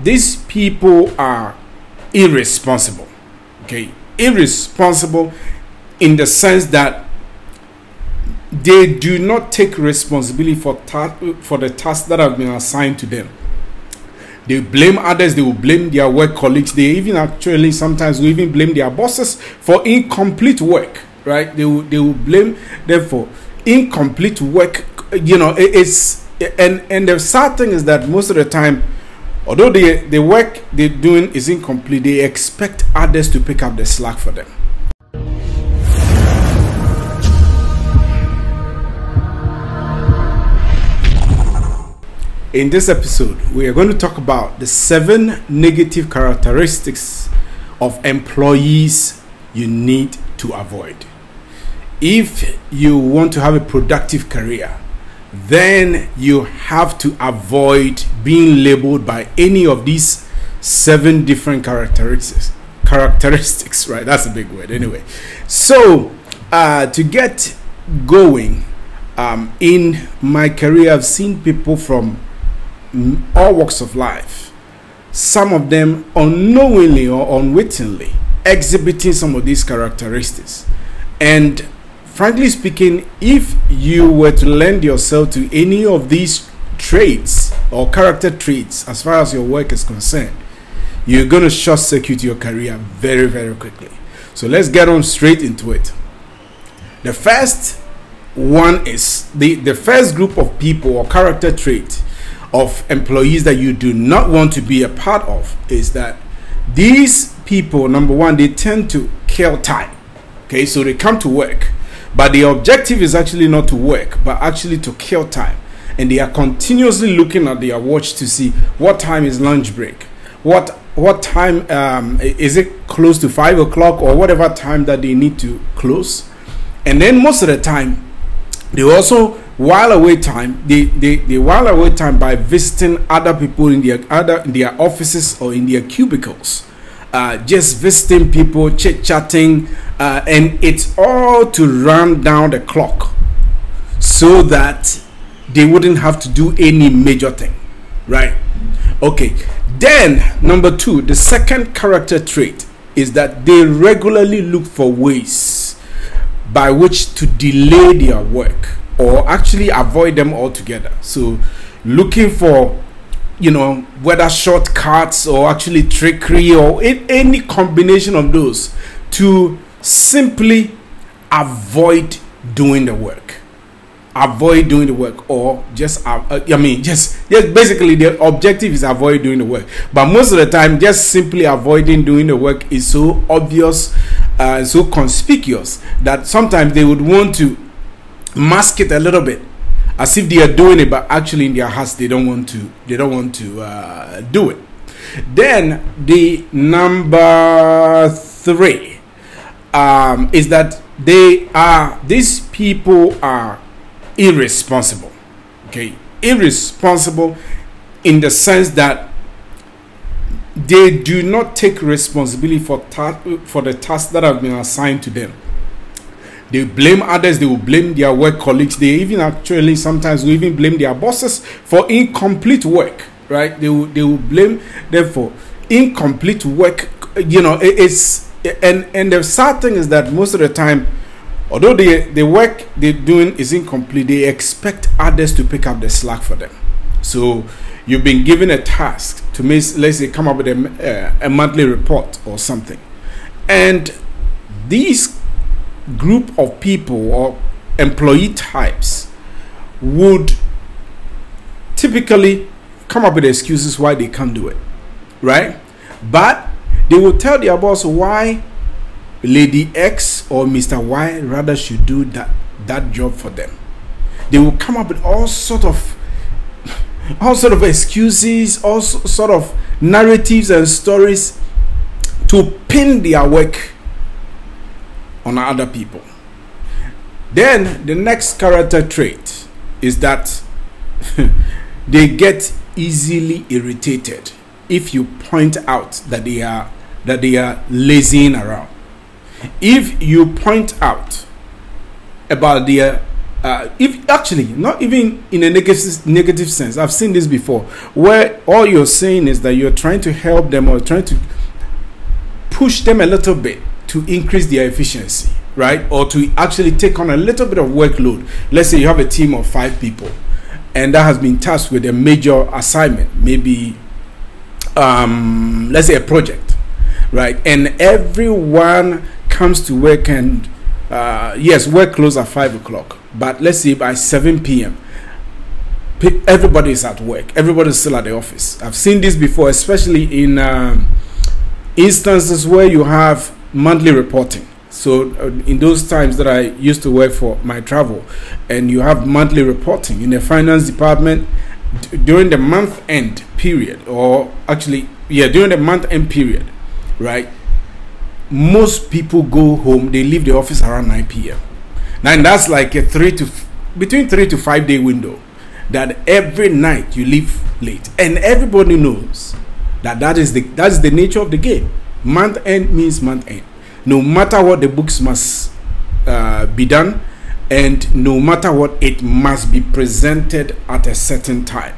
these people are irresponsible. Okay, irresponsible in the sense that they do not take responsibility for the tasks that have been assigned to them. They blame others. They will blame their work colleagues. They even actually sometimes will even blame their bosses for incomplete work. Right? They will blame them for incomplete work. You know, it's and the sad thing is that most of the time, although the work they're doing is incomplete, they expect others to pick up the slack for them. In this episode, we are going to talk about the 7 negative characteristics of employees you need to avoid. If you want to have a productive career, then you have to avoid being labeled by any of these 7 different characteristics, right? That's a big word anyway. So to get going in my career, I've seen people from all walks of life, some of them unknowingly or unwittingly exhibiting some of these characteristics. And frankly speaking, if you were to lend yourself to any of these traits or character traits as far as your work is concerned, you're going to short circuit your career very, very quickly. So let's get on straight into it. The first one is the first group of people or character trait of employees that you do not want to be a part of is that these people, number one, they tend to kill time. Okay, so they come to work, but the objective is actually not to work, but actually to kill time. And they are continuously looking at their watch to see what time is lunch break, what time is it close to 5 o'clock or whatever time that they need to close. And then most of the time, they also while away time. They while away time by visiting other people in their offices or in their cubicles, just visiting people, chit-chatting, and it's all to run down the clock so that they wouldn't have to do any major thing, right? Okay, then number 2, the second character trait is that they regularly look for ways by which to delay their work or actually avoid them altogether. So looking for, whether shortcuts or actually trickery or any combination of those to simply avoid doing the work. Or just basically the objective is avoid doing the work. But most of the time, just simply avoiding doing the work is so obvious, so conspicuous that sometimes they would want to mask it a little bit as if they are doing it, but actually in their hearts they don't want to do it. Then the number 3 is that these people are irresponsible. Okay, irresponsible in the sense that they do not take responsibility for the tasks that have been assigned to them. They blame others. They will blame their work colleagues. They even actually sometimes will even blame their bosses for incomplete work. Right? They will blame them for incomplete work. It's and the sad thing is that most of the time, although the work they're doing is incomplete, they expect others to pick up the slack for them. So you've been given a task to let's say come up with a monthly report or something, and these group of people or employee types would typically come up with excuses why they can't do it, right? But they will tell their boss why Lady X or Mr. Y rather should do that job for them. They will come up with all sort of excuses, all sort of narratives and stories to pin their work on other people. Then the next character trait is that they get easily irritated if you point out that they are lazying around. If you point out about their if actually not even in a negative sense. I've seen this before, where all you're saying is that you're trying to help them or trying to push them a little bit to increase their efficiency, right? Or to actually take on a little bit of workload. Let's say you have a team of 5 people and that has been tasked with a major assignment, maybe let's say a project, right? And everyone comes to work and yes, work closes at 5 o'clock, but let's say by 7 p.m. everybody is at work, everybody is still at the office. I've seen this before, especially in instances where you have monthly reporting. So in those times that I used to work for my travel, and you have monthly reporting in the finance department during the month end period, or actually during the month end period, right? Most people go home, they leave the office around 9 p.m. Now, and that's like a between 3 to 5 day window that every night you leave late, and everybody knows that is the nature of the game. Month end means month end. No matter what, the books must be done, and no matter what, it must be presented at a certain time.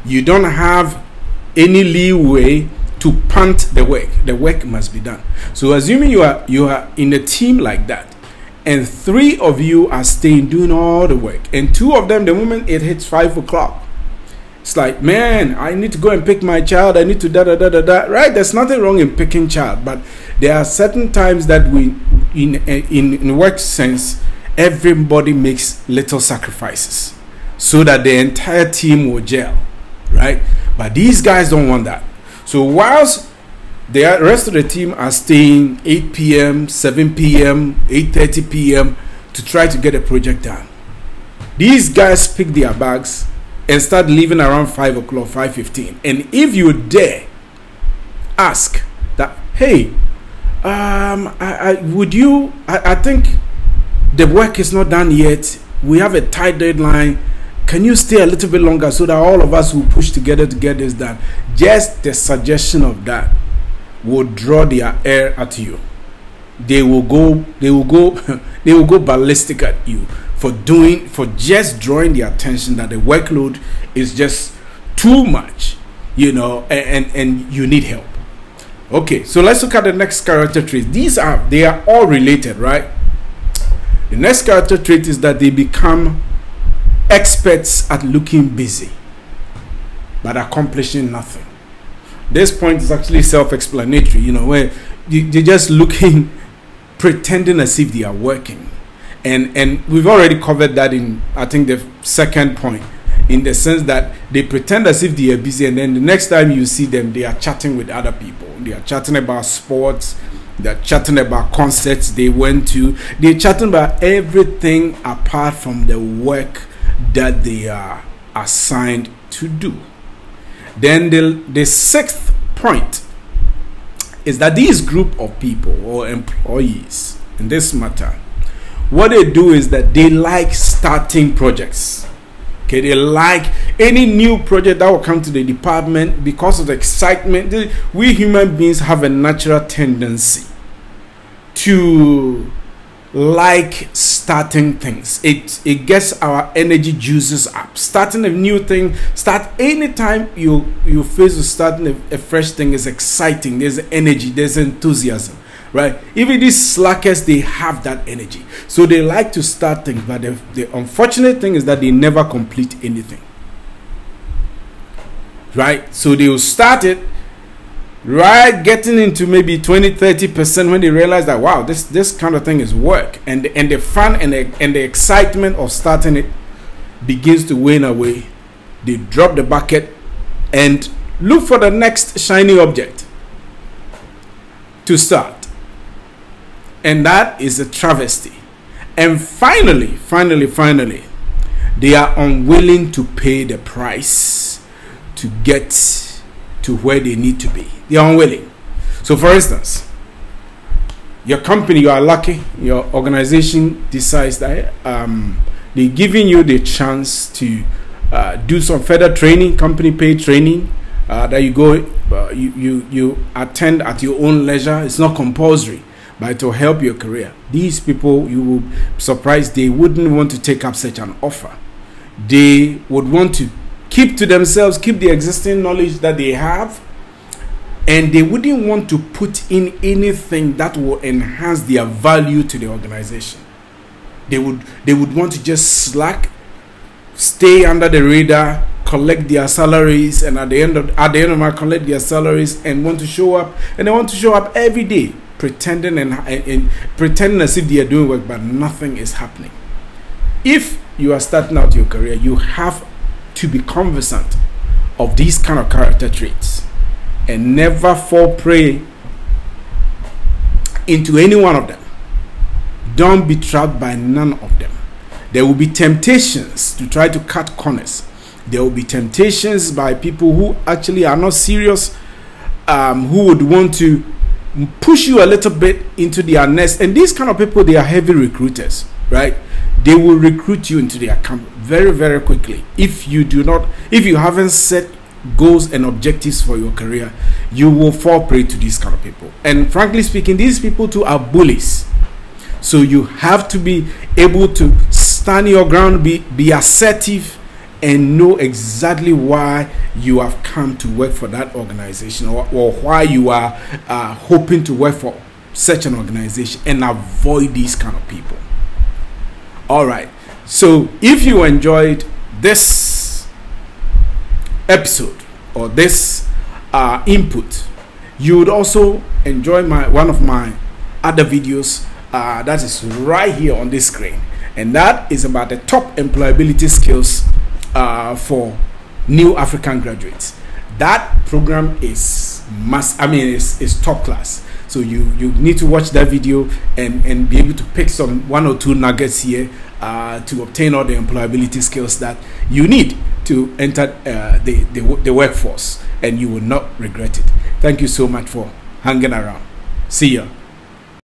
You don't have any leeway to punt the work. The work must be done. So assuming you are in a team like that, and 3 of you are staying doing all the work, and 2 of them, the moment it hits 5 o'clock, it's like, man, I need to go and pick my child. I need to right? There's nothing wrong in picking child, but there are certain times that we, in work sense, everybody makes little sacrifices so that the entire team will gel, right? But these guys don't want that. So whilst the rest of the team are staying 8 p.m., 7 p.m., 8:30 p.m. to try to get a project done, these guys pick their bags and start leaving around 5 o'clock, 5:15. And if you dare ask that, hey, I think the work is not done yet, we have a tight deadline, can you stay a little bit longer so that all of us will push together to get this done? Just the suggestion of that will draw their air at you. They will go ballistic at you for just drawing the attention that the workload is just too much, and you need help. Okay, so let's look at the next character trait. They are all related, right? The next character trait is that they become experts at looking busy but accomplishing nothing. This point is actually self-explanatory, where they're just looking, pretending as if they are working. And we've already covered that in, I think, the second point, in the sense that they pretend as if they are busy, and then the next time you see them, they are chatting with other people. They are chatting about sports, they're chatting about concerts they went to, they're chatting about everything apart from the work that they are assigned to do. Then the 6th point is that these group of people or employees in this matter, what they do is that they like starting projects. Okay, they like any new project that will come to the department because of the excitement. We human beings have a natural tendency to like starting things. It gets our energy juices up. Starting a new thing, anytime you face starting a fresh thing is exciting. There's energy, there's enthusiasm, right? Even these slackers, they have that energy, so they like to start things. But the unfortunate thing is that they never complete anything, right? So they will start it, right, getting into maybe 20-30% when they realize that, wow, this kind of thing is work, and the fun and the excitement of starting it begins to wane away. They drop the bucket and look for the next shiny object to start, and that is a travesty. And finally, they are unwilling to pay the price to get to where they need to be. They are unwilling. So for instance, your company, you are lucky, your organization decides that they're giving you the chance to do some further training, company paid training, that you go, you attend at your own leisure. It's not compulsory, but it will help your career. These people, you will be surprised, they wouldn't want to take up such an offer. They would want to keep to themselves, keep the existing knowledge that they have, and they wouldn't want to put in anything that will enhance their value to the organization. They would want to just slack, stay under the radar, collect their salaries, and at the end of the month collect their salaries, and want to show up, and they want to show up every day pretending and pretending as if they are doing work, but nothing is happening. If you are starting out your career, you have to be cognizant of these kind of character traits and never fall prey into any one of them. Don't be trapped by none of them. There will be temptations to try to cut corners. There will be temptations by people who actually are not serious, who would want to push you a little bit into their nest. And these kind of people, they are heavy recruiters, right? They will recruit you into their camp very, very quickly. If you haven't set goals and objectives for your career, you will fall prey to these kind of people. And frankly speaking, these people too are bullies. So you have to be able to stand your ground, be assertive, and know exactly why you have come to work for that organization, or why you are hoping to work for such an organization, and avoid these kind of people. All right. So if you enjoyed this episode or this input, you would also enjoy one of my other videos that is right here on this screen, and that is about the top employability skills for new African graduates. That program is is top class. So you need to watch that video and be able to pick one or two nuggets here to obtain all the employability skills that you need to enter the workforce, and you will not regret it. Thank you so much for hanging around. See ya.